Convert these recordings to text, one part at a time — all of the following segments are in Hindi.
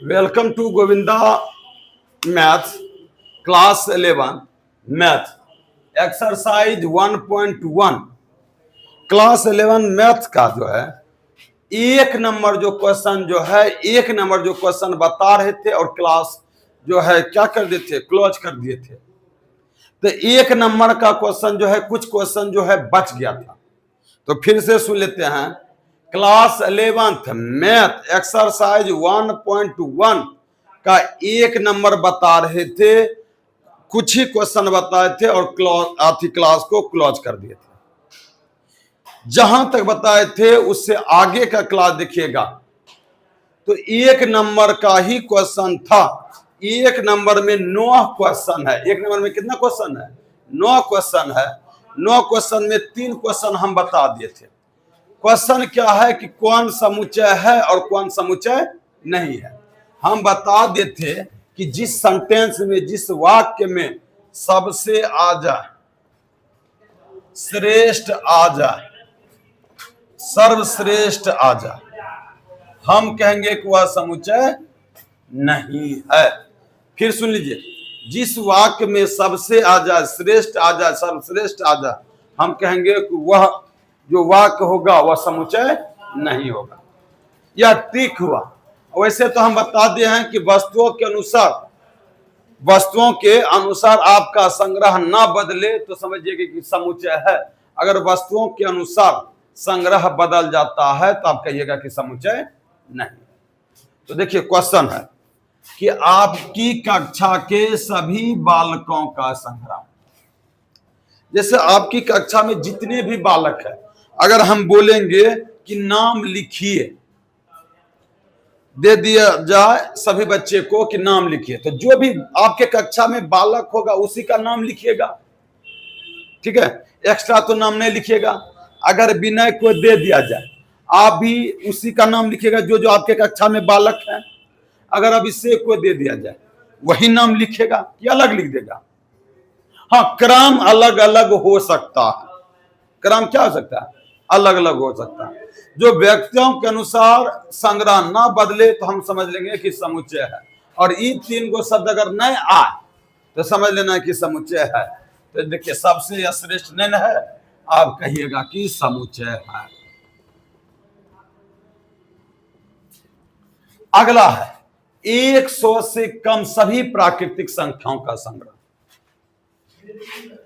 Welcome to Govinda maths class 11 math exercise 1.1 class 11 math का जो है एक नंबर जो क्वेश्चन बता रहे थे और क्लास जो है क्या कर दिए थे, क्लोज कर दिए थे। तो एक नंबर का क्वेश्चन जो है, कुछ क्वेश्चन जो है बच गया था, तो फिर से सुन लेते हैं। क्लास 11th मैथ एक्सरसाइज 1.1 का एक नंबर बता रहे थे, कुछ ही क्वेश्चन बताए थे और क्लास को क्लोज कर दिए थे। जहां तक बताए थे उससे आगे का क्लास देखिएगा तो एक नंबर का ही क्वेश्चन था। एक नंबर में 9 क्वेश्चन है। एक नंबर में कितना क्वेश्चन है? 9 क्वेश्चन है। 9 क्वेश्चन में 3 क्वेश्चन हम बता दिए थे। क्वेश्चन क्या है कि कौन समुच्चय है और कौन समुच्चय नहीं है। हम बता देते कि जिस सेंटेंस में, जिस वाक्य में सबसे आ जाए, श्रेष्ठ आ जाए, सर्वश्रेष्ठ आ जाए, हम कहेंगे कि वह समुच्चय नहीं है। फिर सुन लीजिए, जिस वाक्य में सबसे आ जाए, श्रेष्ठ आ जाए, सर्वश्रेष्ठ आ जाए, हम कहेंगे कि वह जो वाक्य होगा वह समुच्चय नहीं होगा। यह ट्रिक हुआ। वैसे तो हम बता दिए हैं कि वस्तुओं के अनुसार आपका संग्रह ना बदले तो समझिए कि समुच्चय है। अगर वस्तुओं के अनुसार संग्रह बदल जाता है तो आप कहिएगा कि समुच्चय नहीं। तो देखिए क्वेश्चन है कि आपकी कक्षा के सभी बालकों का संग्रह, जैसे आपकी कक्षा में जितने भी बालक हैं, अगर हम बोलेंगे कि नाम लिखिए, दे दिया जाए सभी बच्चे को कि नाम लिखिए, तो जो भी आपके कक्षा में बालक होगा उसी का नाम लिखिएगा, ठीक है। एक्स्ट्रा तो नाम नहीं लिखिएगा। अगर विनय को दे दिया जाए, आप भी उसी का नाम लिखिएगा जो जो आपके कक्षा में बालक है। अगर अभिषेक को दे दिया जाए, वही नाम लिखेगा कि अलग लिख देगा? हाँ, क्रम अलग अलग हो सकता है। क्रम क्या हो सकता है? अलग अलग हो सकता है। जो व्यक्तियों के अनुसार संग्रह ना बदले तो हम समझ लेंगे कि समुच्चय है। और ये 3 को शब्द अगर नहीं आए तो समझ लेना कि समुच्चय है। तो देखिए, सबसे श्रेष्ठ नहीं है, आप कहिएगा कि समुच्चय है। अगला है 100 से कम सभी प्राकृतिक संख्याओं का संग्रह।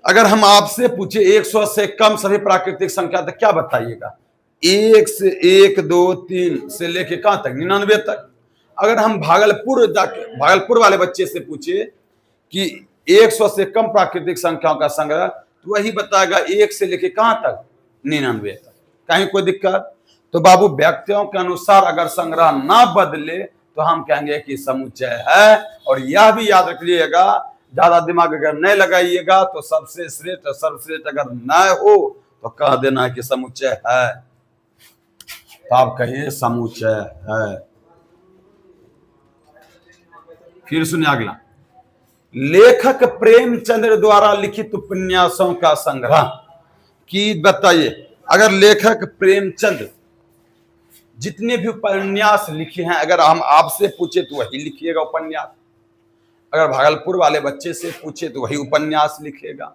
अगर हम आपसे पूछे 100 से कम सभी प्राकृतिक संख्या तो क्या बताइएगा? 1 से 1, 2, 3 से लेके कहां तक? 99 तक। अगर हम भागलपुर वाले बच्चे से पूछे कि 100 से कम प्राकृतिक संख्याओं का संग्रह, तो वही बताएगा 1 से लेके कहां तक? 99 तक। कहीं कोई दिक्कत? तो बाबू, व्यक्तियों के अनुसार अगर संग्रह ना बदले तो हम कहेंगे कि समुच्चय है। और यह भी याद रख लीजिएगा, ज्यादा दिमाग अगर नहीं लगाइएगा तो सबसे श्रेष्ठ और सर्वश्रेष्ठ अगर न हो तो कह देना कि समुच्चय है। तो आप कहिए समुच्चय है। फिर सुनिए अगला, लेखक प्रेमचंद्र द्वारा लिखित उपन्यासों का संग्रह की बताइए। अगर लेखक प्रेमचंद्र जितने भी उपन्यास लिखे हैं, अगर हम आपसे पूछे तो वही लिखिएगा उपन्यास। अगर भागलपुर वाले बच्चे से पूछे तो वही उपन्यास लिखेगा।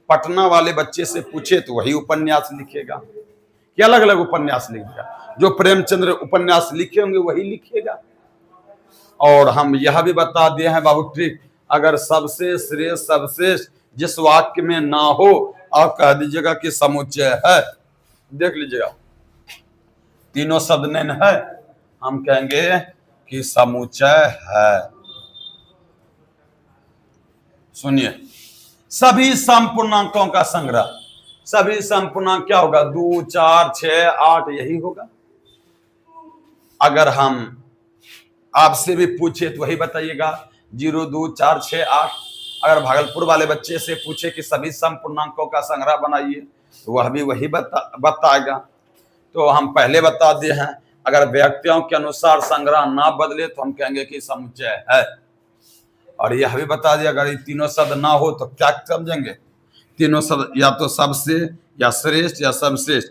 पटना वाले बच्चे से पूछे तो वही उपन्यास लिखेगा कि अलग अलग उपन्यास लिखेगा? जो प्रेमचंद्र उपन्यास लिखे होंगे वही लिखेगा। और हम यह भी बता दिए हैं बाबू ट्रिक, अगर सबसे श्रेष्ठ सर्वश्रेष्ठ जिस वाक्य में ना हो, आप कह दीजिएगा कि समुच्चय है। देख लीजिएगा, तीनों शब्द नहीं है, हम कहेंगे कि समुच्चय है। सुनिए, सभी समपूर्णांकों का संग्रह। सभी समपूर्णांक क्या होगा? 2, 4, 6, 8 यही होगा। अगर हम आपसे भी पूछे तो वही बताइएगा, 0, 2, 4, 6, 8। अगर भागलपुर वाले बच्चे से पूछे कि सभी समपूर्णांकों का संग्रह बनाइए तो वह भी वही बताएगा। तो हम पहले बता दिए हैं, अगर व्यक्तियों के अनुसार संग्रह ना बदले तो हम कहेंगे कि समुच्चय है। और यह भी बता दिया, अगर ये तीनों शब्द ना हो तो क्या समझेंगे? तीनों शब्द या तो सबसे, या श्रेष्ठ, या सर्वश्रेष्ठ।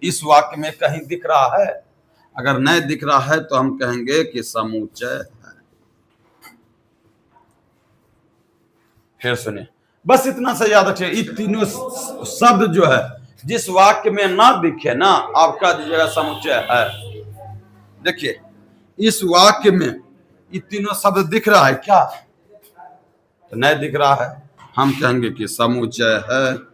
इस वाक्य में कहीं दिख रहा है? अगर नहीं दिख रहा है तो हम कहेंगे कि समुच्चय है। फिर सुनिए, बस इतना सा याद रखिए, ये तीनों शब्द जो है जिस वाक्य में ना दिखे ना, आपका दीजिएगा समुच्चय है। देखिए इस वाक्य में ये तीनों शब्द दिख रहा है क्या? तो नहीं दिख रहा है, हम कहेंगे कि समुच्चय है।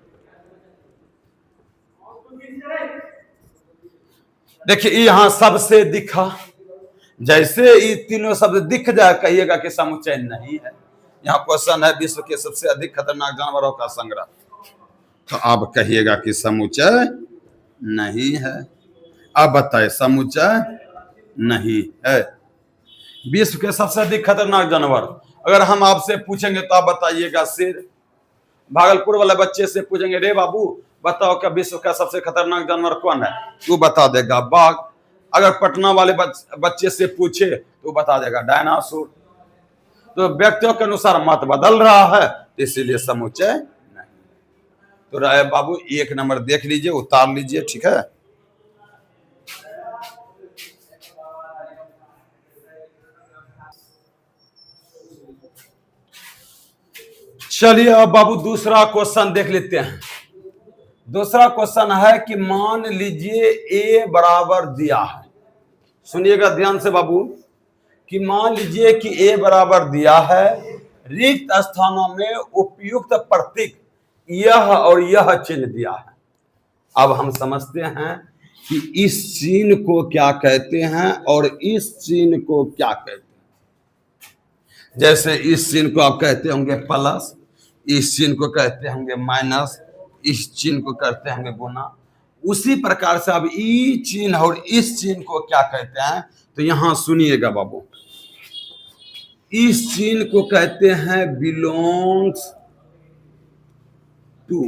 देखिए यहां सबसे दिखा, जैसे ये तीनों शब्द दिख जाए कहिएगा कि समुच्चय नहीं है। यहाँ क्वेश्चन है विश्व के सबसे अधिक खतरनाक जानवरों का संग्रह, तो आप कहिएगा कि समुच्चय नहीं है। आप बताए समुच्चय नहीं है। विश्व के सबसे अधिक खतरनाक जानवर, अगर हम आपसे पूछेंगे तो आप बताइएगा शेर। भागलपुर वाले बच्चे से पूछेंगे रे बाबू बताओ क्या विश्व का सबसे खतरनाक जानवर कौन है, तू बता देगा बाघ। अगर पटना वाले बच्चे से पूछे तो बता देगा डायनासोर। तो व्यक्तियों के अनुसार मत बदल रहा है, इसीलिए समुच्चय नहीं। तो राय बाबू 1 नंबर देख लीजिए, उतार लीजिए, ठीक है। चलिए अब बाबू दूसरा क्वेश्चन देख लेते हैं। दूसरा क्वेश्चन है कि मान लीजिए a बराबर दिया है, सुनिएगा ध्यान से बाबू, कि मान लीजिए कि a बराबर दिया है, रिक्त स्थानों में उपयुक्त प्रतीक यह और यह चिन्ह दिया है। अब हम समझते हैं कि इस चिन्ह को क्या कहते हैं और इस चिन्ह को क्या कहते हैं। जैसे इस चिन्ह को आप कहते होंगे प्लस, इस चिन्ह को कहते होंगे माइनस, इस चिन्ह को कहते होंगे गुना। उसी प्रकार से अब ई चिन्ह और इस चिन्ह को क्या कहते हैं, तो यहां सुनिएगा बाबू, इस चिन्ह को कहते हैं बिलोंग्स टू,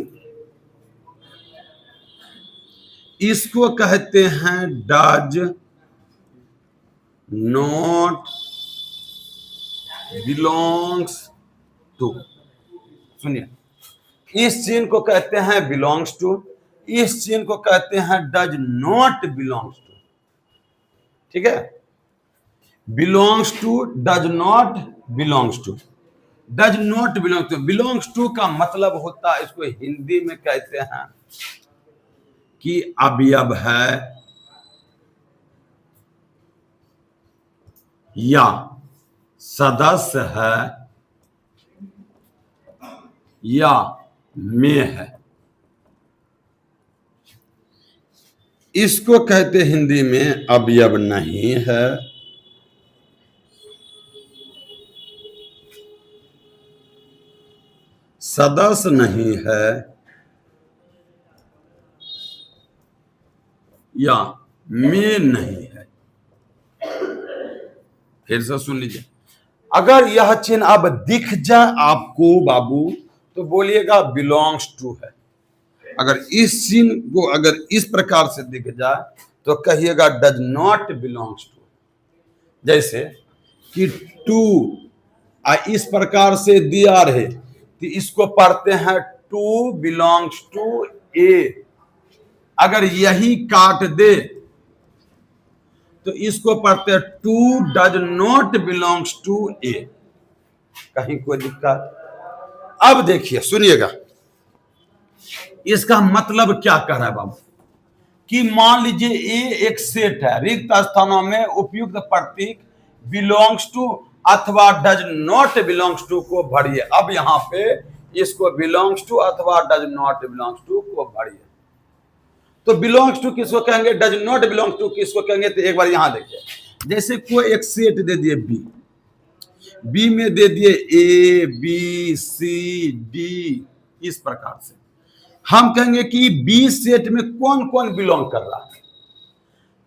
इसको कहते हैं डज नॉट बिलोंग्स टू। सुनिए, इस चिन्ह को कहते हैं बिलोंग्स टू, इस चिन्ह को कहते हैं डज नॉट बिलोंग्स टू, ठीक है। Belongs to, does not belongs to, does not belongs to. Belongs to का मतलब होता है, इसको हिंदी में कहते हैं कि अवयव है या सदस्य है या में है, इसको कहते हिंदी में अवयव नहीं है, सदस्य नहीं है या में नहीं है। फिर से सुन लीजिए, अगर यह चिन्ह अब दिख जाए आपको बाबू तो बोलिएगा बिलोंग्स टू है। अगर इस चिन्ह को अगर इस प्रकार से दिख जाए तो कहिएगा डज नॉट बिलोंग्स टू। जैसे कि टू इस प्रकार से दिया रहे तो इसको पढ़ते हैं टू बिलोंग्स टू ए। अगर यही काट दे तो इसको पढ़ते हैं two does not belongs to A. कहीं कोई दिक्कत? अब देखिए सुनिएगा, इसका मतलब क्या कह रहा है बाबू, कि मान लीजिए ए एक सेट है, रिक्त स्थानों में उपयुक्त प्रतीक बिलोंग्स टू अथवा डज नॉट बिलोंग्स टू को भरिए। अब यहां पे इसको बिलोंग्स टू अथवा डज नॉट बिलोंग्स टू को भरिए। तो बिलोंग्स टू किसको कहेंगे, डज नॉट बिलोंग्स टू किसको कहेंगे, तो एक बार यहां देखिए, जैसे कोई एक सेट दे दिए बी, बी में दे दिए ए बी सी डी, इस प्रकार से हम कहेंगे कि बी सेट में कौन कौन बिलोंग कर रहा है।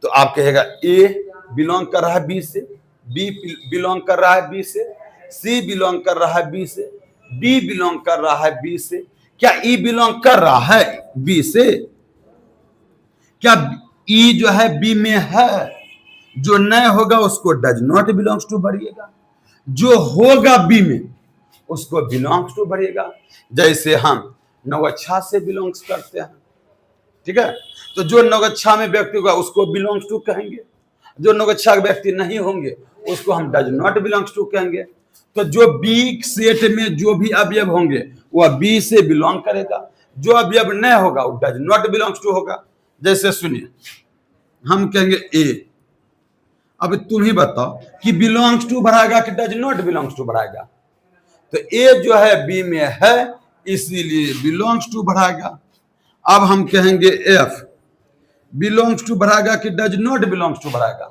तो आप कहेगा ए बिलोंग कर रहा है बी से, बी बिलोंग कर रहा है बी से, सी बिलोंग कर रहा है बी से, डी बिलोंग कर रहा है बी से। क्या ई बिलोंग कर रहा है बी से? क्या ई जो है बी में है? जो नहीं होगा उसको डज नॉट बिलोंग्स टू भरिएगा, जो होगा बी में उसको बिलोंग्स टू भरिएगा। जैसे हम नवच्छा से बिलोंग्स करते हैं, ठीक है, तो जो नवच्छा में व्यक्ति होगा उसको बिलोंग्स टू कहेंगे, जो निरपेक्षक व्यक्ति नहीं होंगे उसको हम डज नॉट बिलोंग्स टू कहेंगे। तो जो बी सेट में जो भी अवयव होंगे वह बी से बिलोंग करेगा, जो अवयव नहीं होगा वो डज नॉट बिलोंग्स टू होगा। जैसे सुनिए, हम कहेंगे ए, अब तुम ही बताओ कि बिलोंग्स टू बढ़ाएगा कि डज नॉट बिलोंग्स टू बढ़ाएगा। तो ए जो है बी में है इसीलिए बिलोंग्स टू बढ़ाएगा। अब हम कहेंगे एफ, बिलोंग्स टू बढ़ाएगा कि डज नॉट बिलोंग्स टू बढ़ाएगा।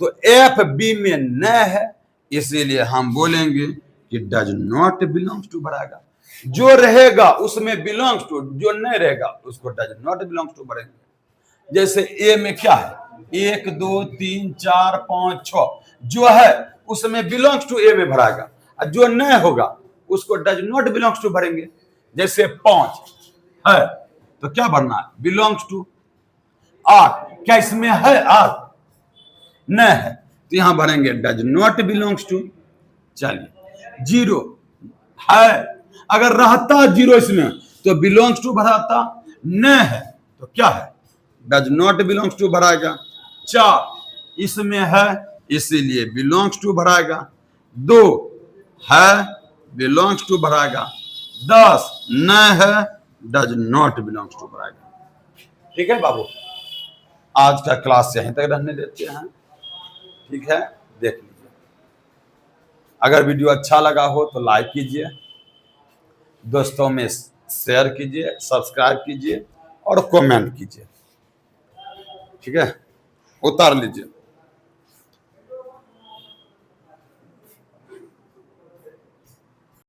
तो एफ बी में न है इसीलिए हम बोलेंगे कि डज नॉट बिलोंग्स टू बढ़ाएगा। जो रहेगा उसमें बिलोंग्स टू, जो नहीं रहेगा उसको डज नॉट बिलोंग्स टू बढ़ेंगे। जैसे ए में क्या है, 1 2 3 4 5 6, जो है उसमें बिलोंग्स टू ए में भराएगा, और जो नहीं होगा उसको डज नॉट बिलोंग्स टू भरेंगे। जैसे 5 है तो क्या भरना है, बिलोंग्स टू। 8 क्या इसमें है, 8 नहीं है तो यहां भरेंगे डज नॉट बिलोंग्स टू। चलिए 0 है, अगर रहता 0 इसमें तो बिलोंग्स टू भराता, नहीं है तो क्या है, डज नॉट बिलोंग्स टू भराएगा। 4 इसमें है इसीलिए बिलोंग्स टू भराएगा। 2 है बिलोंग्स टू भराएगा। 10 नहीं है डज नॉट बिलोंग्स टू भराएगा। ठीक है बाबू, आज का क्लास यहीं तक रहने देते हैं। ठीक है, देख लीजिए। अगर वीडियो अच्छा लगा हो तो लाइक कीजिए, दोस्तों में शेयर कीजिए, सब्सक्राइब कीजिए और कमेंट कीजिए। ठीक है, उतार लीजिए।